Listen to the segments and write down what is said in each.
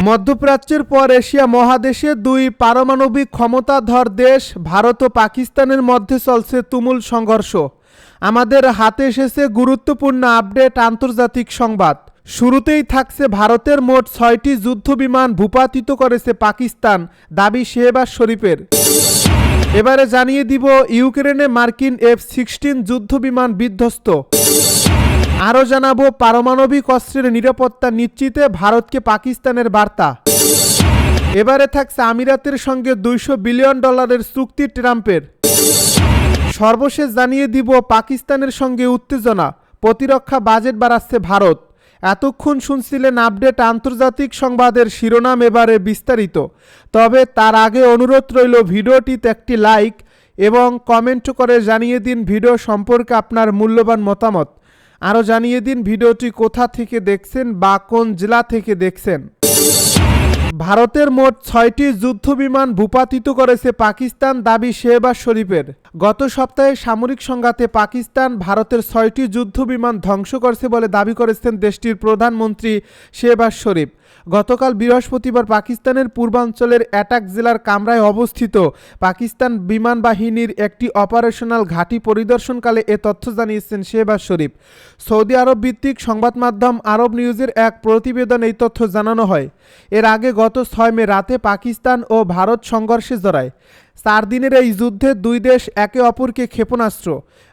মধ্যপ্রাচ্যের পর এশিয়া মহাদেশে দুই পারমাণবিক ক্ষমতাধর দেশ ভারত ও পাকিস্তানের মধ্যে চলছে তুমুল সংঘর্ষ। আমাদের হাতে এসেছে গুরুত্বপূর্ণ আপডেট আন্তর্জাতিক সংবাদ। শুরুতেই থাকছে ভারতের মোট ৬টি যুদ্ধবিমান ভূপাতিত করেছে পাকিস্তান, দাবি শেহবাজ শরীফের। এবারে জানিয়ে দিব ইউক্রেনে মার্কিন F-16 যুদ্ধবিমান বিধ্বস্ত। আরও জানাবো পারমাণবিক অস্ত্রের নিরাপত্তা নিশ্চিতে ভারতকে পাকিস্তানের বার্তা। এবারে থাকছে আমিরাতের সঙ্গে $200 বিলিয়ন চুক্তি ট্রাম্পের। সর্বশেষ জানিয়ে দিব পাকিস্তানের সঙ্গে উত্তেজনা, প্রতিরক্ষা বাজেট বাড়াচ্ছে ভারত। এতক্ষণ শুনছিলেন আপডেট আন্তর্জাতিক সংবাদের শিরোনাম, এবারে বিস্তারিত। তবে তার আগে অনুরোধ রইল ভিডিওটিতে একটি লাইক এবং কমেন্ট করে জানিয়ে দিন ভিডিও সম্পর্কে আপনার মূল্যবান মতামত। আরও জানিয়ে দিন ভিডিওটি কোথা থেকে দেখছেন বা কোন জেলা থেকে দেখছেন। ভারতের মোট ৬টি যুদ্ধবিমান ভূপাতিত করেছে পাকিস্তান, দাবি শেহবাজ শরীফের। গত সপ্তাহে সামরিক সংঘাতে পাকিস্তান ভারতের ৬টি যুদ্ধবিমান ধ্বংস করেছে বলে দাবি করেছেন দেশটির প্রধানমন্ত্রী শেহবাজ শরীফ। গতকাল বৃহস্পতিবার পাকিস্তানের পূর্বাঞ্চলের অ্যাটাক জেলার কামরায় অবস্থিত পাকিস্তান বিমান বাহিনীর একটি অপারেশনাল ঘাঁটি পরিদর্শনকালে এ তথ্য জানিয়েছেন শেহবাজ শরীফ। সৌদি আরব ভিত্তিক সংবাদ মাধ্যম আরব নিউজের এক প্রতিবেদনে এই তথ্য জানানো হয়। এর আগে গত ৬ মে রাতে পাকিস্তান ও ভারত সংঘর্ষে জড়ায়। ৪ দিনের এই যুদ্ধে দুই দেশ একে অপরকে ক্ষেপণাস্ত্র,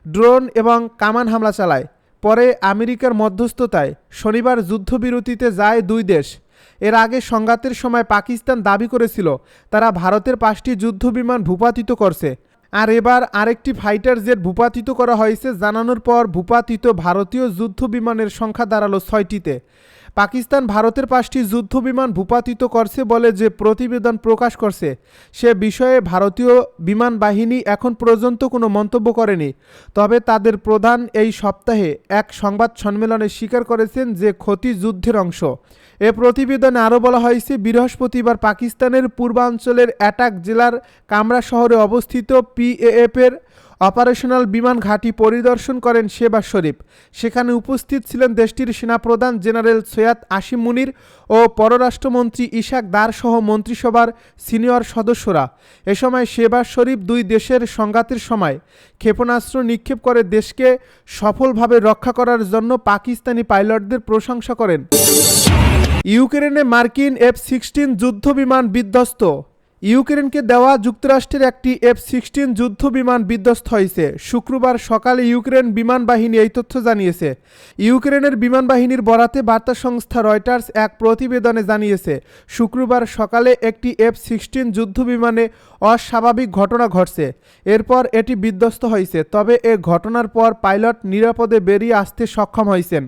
ড্রোন এবং কামান হামলা চালায়। পরে আমেরিকার মধ্যস্থতায় শনিবার যুদ্ধবিরতিতে যায় দুই দেশ। এর আগে সংঘাতের সময় পাকিস্তান দাবি করেছিল তারা ভারতের 5টি যুদ্ধবিমান ভূপাতিত করছে, আর এবার আরেকটি ফাইটার জেট ভূপাতিত করা হয়েছে জানানোর পর ভূপাতিত ভারতীয় যুদ্ধবিমানের সংখ্যা দাঁড়ালো 6টিতে। পাকিস্তান ভারতের 5টি যুদ্ধবিমান ভূপাতিত করছে বলে যে প্রতিবেদন প্রকাশ করছে সে বিষয়ে ভারতীয় বিমান বাহিনী এখন পর্যন্ত কোনো মন্তব্য করেনি। তবে তাদের প্রধান এই সপ্তাহে এক সংবাদ সম্মেলনে স্বীকার করেছেন যে ক্ষতি যুদ্ধের অংশ। এ প্রতিবেদনে আরও বলা হয়েছে বৃহস্পতিবার পাকিস্তানের পূর্বাঞ্চলের অ্যাটাক জেলার কামরা শহরে অবস্থিত PAF-এর অপারেশনাল বিমান ঘাঁটি পরিদর্শন করেন শেহবাজ শরীফ। সেখানে উপস্থিত ছিলেন দেশটির সেনাপ্রধান জেনারেল সৈয়দ আসিম মুনির ও পররাষ্ট্রমন্ত্রী ইশাক দার সহ মন্ত্রিসভার সিনিয়র সদস্যরা। এ সময় শেহবাজ শরীফ দুই দেশের সংঘাতের সময় ক্ষেপণাস্ত্র নিক্ষেপ করে দেশকে সফলভাবে রক্ষা করার জন্য পাকিস্তানি পাইলটদের প্রশংসা করেন। ইউক্রেনে মার্কিন F-16 যুদ্ধবিমান বিধ্বস্ত। ইউক্রেনকে দেওয়া যুক্তরাষ্ট্রের একটি F-16 যুদ্ধবিমান বিধ্বস্ত হয়েছে। শুক্রবার সকালে ইউক্রেন বিমান বাহিনী এই তথ্য জানিয়েছে। ইউক্রেনের বিমান বাহিনীর বরাতে বার্তা সংস্থা রয়টার্স এক প্রতিবেদনে জানিয়েছে শুক্রবার সকালে একটি F-16 যুদ্ধবিমানে অস্বাভাবিক ঘটনা ঘটছে। এরপর এটি বিধ্বস্ত হয়েছে, তবে এ ঘটনার পর পাইলট নিরাপদে বেরিয়ে আসতে সক্ষম হয়েছেন।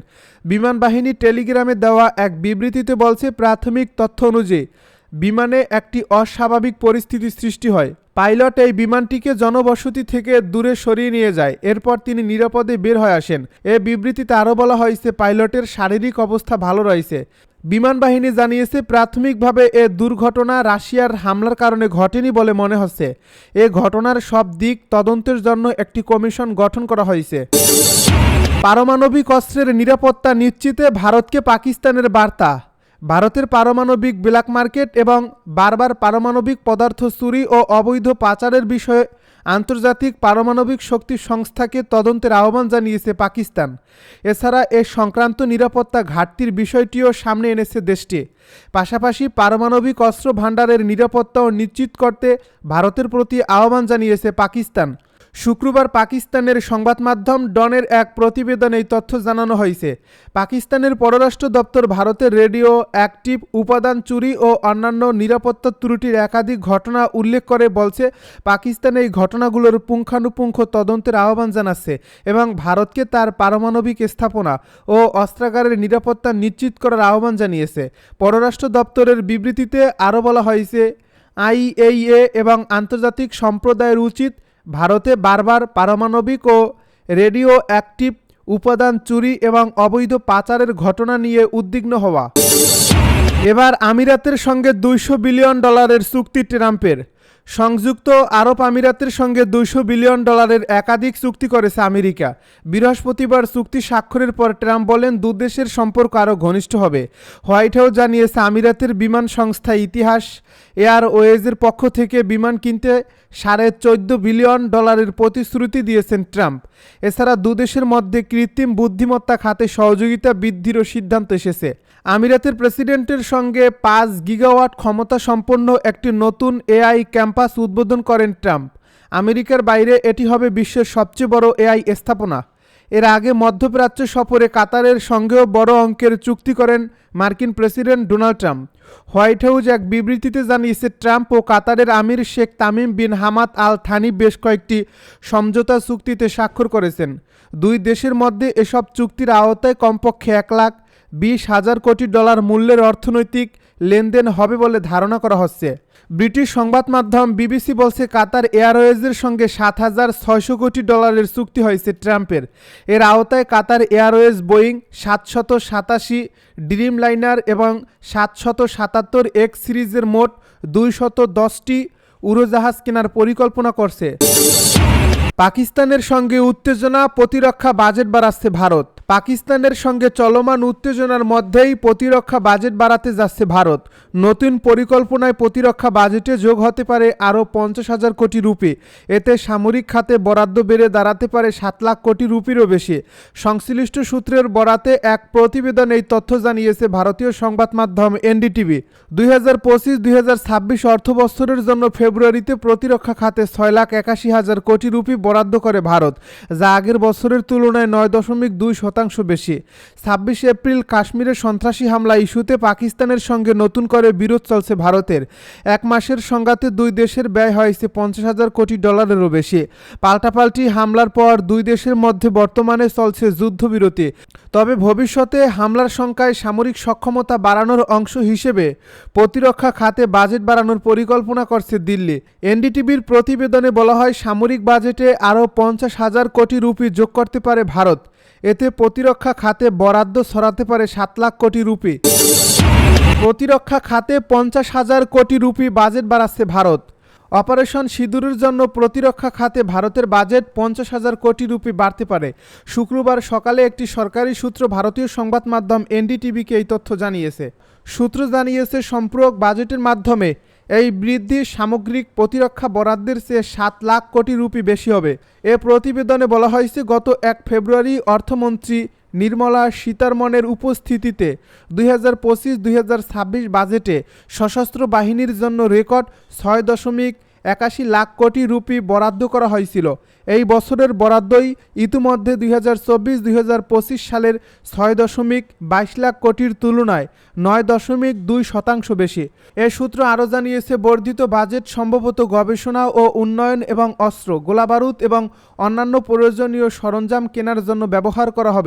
বিমান বাহিনী টেলিগ্রামে দেওয়া এক বিবৃতিতে বলছে প্রাথমিক তথ্য অনুযায়ী বিমানে একটি অস্বাভাবিক পরিস্থিতি সৃষ্টি হয়। পাইলট এই বিমানটিকে জনবসতি থেকে দূরে সরিয়ে নিয়ে যায়, এরপর তিনি নিরাপদে বের হয়ে আসেন। এ বিবৃতিতে আরও বলা হয়েছে পাইলটের শারীরিক অবস্থা ভালো রয়েছে। বিমান বাহিনী জানিয়েছে প্রাথমিকভাবে এ দুর্ঘটনা রাশিয়ার হামলার কারণে ঘটেনি বলে মনে হচ্ছে। এ ঘটনার সব দিক তদন্তের জন্য একটি কমিশন গঠন করা হয়েছে। পারমাণবিক অস্ত্রের নিরাপত্তা নিশ্চিতে ভারতকে পাকিস্তানের বার্তা। ভারতের পারমাণবিক ব্ল্যাক মার্কেট এবং বারবার পারমাণবিক পদার্থ চুরি ও অবৈধ পাচারের বিষয়ে আন্তর্জাতিক পারমাণবিক শক্তি সংস্থাকে তদন্তের আহ্বান জানিয়েছে পাকিস্তান। এছাড়া এ সংক্রান্ত নিরাপত্তা ঘাটতির বিষয়টিও সামনে এনেছে দেশটি। পাশাপাশি পারমাণবিক অস্ত্র ভাণ্ডারের নিরাপত্তাও নিশ্চিত করতে ভারতের প্রতি আহ্বান জানিয়েছে পাকিস্তান। শুক্রবার পাকিস্তানের সংবাদ মাধ্যম ডনের এক প্রতিবেদনে এই তথ্য জানানো হয়েছে। পাকিস্তানের পররাষ্ট্র দপ্তর ভারতের রেডিও অ্যাক্টিভ উপাদান চুরি ও অন্যান্য নিরাপত্তা ত্রুটির একাধিক ঘটনা উল্লেখ করে বলছে পাকিস্তান এই ঘটনাগুলোর পুঙ্খানুপুঙ্খ তদন্তের আহ্বান জানাচ্ছে এবং ভারতকে তার পারমাণবিক স্থাপনা ও অস্ত্রাগারের নিরাপত্তা নিশ্চিত করার আহ্বান জানিয়েছে। পররাষ্ট্র দপ্তরের বিবৃতিতে আরও বলা হয়েছে IAEA এবং আন্তর্জাতিক সম্প্রদায়ের উচিত ভারতে বারবার পারমাণবিক ও রেডিও অ্যাক্টিভ উপাদান চুরি এবং অবৈধ পাচারের ঘটনা নিয়ে উদ্বিগ্ন হওয়া। এবার আমিরাতের সঙ্গে $200 বিলিয়ন চুক্তি ট্রাম্পের। সংযুক্ত আরব আমিরাতের সঙ্গে $200 বিলিয়ন একাধিক চুক্তি করেছে আমেরিকা। বৃহস্পতিবার চুক্তি স্বাক্ষরের পর ট্রাম্প বলেন দুদেশের সম্পর্ক আরও ঘনিষ্ঠ হবে। হোয়াইট হাউস জানিয়েছে আমিরাতের বিমান সংস্থা ইতিহাস এয়ারওয়েজের পক্ষ থেকে বিমান কিনতে $14.5 বিলিয়ন প্রতিশ্রুতি দিয়েছেন ট্রাম্প। এছাড়া দুদেশের মধ্যে কৃত্রিম বুদ্ধিমত্তা খাতে সহযোগিতা বৃদ্ধিরও সিদ্ধান্ত এসেছে। আমিরাতের প্রেসিডেন্টের সঙ্গে 5 গিগাওয়াট ক্ষমতা সম্পন্ন একটি নতুন এআই ক্যাম্পাস উদ্বোধন করেন ট্রাম্প। আমেরিকার বাইরে এটি হবে বিশ্বের সবচেয়ে বড় এআই স্থাপনা। এর আগে মধ্যপ্রাচ্য সফরে কাতারের সঙ্গেও বড় অঙ্কের চুক্তি করেন মার্কিন president Donald Trump. White House এক বিবৃতিতে জানিয়েছে ট্রাম্প ও কাতারের আমির Sheikh Tamim bin Hamad Al Thani বেশ কয়েকটি সমঝোতা চুক্তিতে স্বাক্ষর করেছেন। দুই দেশের মধ্যে এসব চুক্তির আওতায় কমপক্ষে $1,20,000 কোটি মূল্যের অর্থনৈতিক লেনদেন হবে বলে ধারণা করা হচ্ছে। ব্রিটিশ সংবাদ মাধ্যম বিবিসি বলছে কাতার এয়ারওয়েজের সঙ্গে $7,600 কোটি চুক্তি হয়েছে ট্রাম্পের। এর আওতায় Qatar Airways Boeing 787 dream liner এবং 777 এক্স সিরিজের মোট 210টি উড়োজাহাজ কেনার পরিকল্পনা করছে। পাকিস্তানের সঙ্গে উত্তেজনা, প্রতিরক্ষা বাজেট বাড়াচ্ছে ভারত। পাকিস্তানের সঙ্গে চলমান উত্তেজনার মধ্যেই প্রতিরক্ষা বাজেট বাড়াতে যাচ্ছে ভারত। নতুন পরিকল্পনায় প্রতিরক্ষা বাজেটে যোগ হতে পারে আরও 50,000 কোটি রুপি। এতে সামরিক খাতে বরাদ্দ বেড়ে দাঁড়াতে পারে 7 লাখ কোটি রুপিরও বেশি। সংশ্লিষ্ট সূত্রের বরাতে এক প্রতিবেদনে এই তথ্য জানিয়েছে ভারতীয় সংবাদ মাধ্যম এনডিটিভি। 2025-2026 অর্থবছরের জন্য ফেব্রুয়ারিতে প্রতিরক্ষা খাতে 6,81,000 কোটি রুপি বরাদ্দ করে ভারত, যা আগের বছরের তুলনায় 9.2% বেশি। 26 এপ্রিল কাশ্মীরে সন্ত্রাসী হামলা ইস্যুতে পাকিস্তানের সঙ্গে নতুন করে বিরোধ চলছে ভারতের। এক মাসের সংঘাতে দুই দেশের ব্যয় হয়েছে $50,000 কোটি বেশি। পাল্টাপাল্টি হামলার পর দুই দেশের মধ্যে বর্তমানে চলছে যুদ্ধবিরতি। তবে ভবিষ্যতে হামলার সংখ্যায় সামরিক সক্ষমতা বাড়ানোর অংশ হিসেবে প্রতিরক্ষা খাতে বাজেট বাড়ানোর পরিকল্পনা করছে দিল্লি। এনডিটিভির প্রতিবেদনে বলা হয় সামরিক বাজেটে আরও 50,000 কোটি রুপি যোগ করতে পারে ভারত। এতে প্রতিরক্ষা খাতে বরাদ্দ ছড়াতে পারে 7 লাখ কোটি রুপি। প্রতিরক্ষা খাতে 50,000 কোটি রুপি বাজেট বাড়াচ্ছে ভারত। অপারেশন সিঁদুরের জন্য প্রতিরক্ষা খাতে ভারতের বাজেট 50,000 কোটি রুপি বাড়তে পারে। শুক্রবার সকালে একটি সরকারি সূত্র ভারতীয় সংবাদ মাধ্যম এনডিটিভিকে এই তথ্য জানিয়েছে। সূত্র জানিয়েছে সম্পূরক বাজেটের মাধ্যমে এই বৃদ্ধি সামগ্রিক প্রতিরক্ষা বরাদ্দের চেয়ে 7 লাখ কোটি রুপি বেশি হবে। এ প্রতিবেদনে বলা হয়েছে গত 1 ফেব্রুয়ারি অর্থমন্ত্রী নির্মলা সীতারমণের উপস্থিতিতে 2025-2026 বাজেটে সশস্ত্র বাহিনীর জন্য রেকর্ড 6.81 লাখ কোটি রুপি বরাদ্দ করা হয়েছিল। এই বছরের বরাদ্দই ইতিমধ্যে 2024-2025 সালের 6.22 লাখ কোটির তুলনায় 9.2% বেশি। এ সূত্র আরও জানিয়েছে বর্ধিত বাজেট সম্ভবত গবেষণা ও উন্নয়ন এবং অস্ত্র, গোলাবারুদ এবং অন্যান্য প্রয়োজনীয় সরঞ্জাম কেনার জন্য ব্যবহার করা হবে।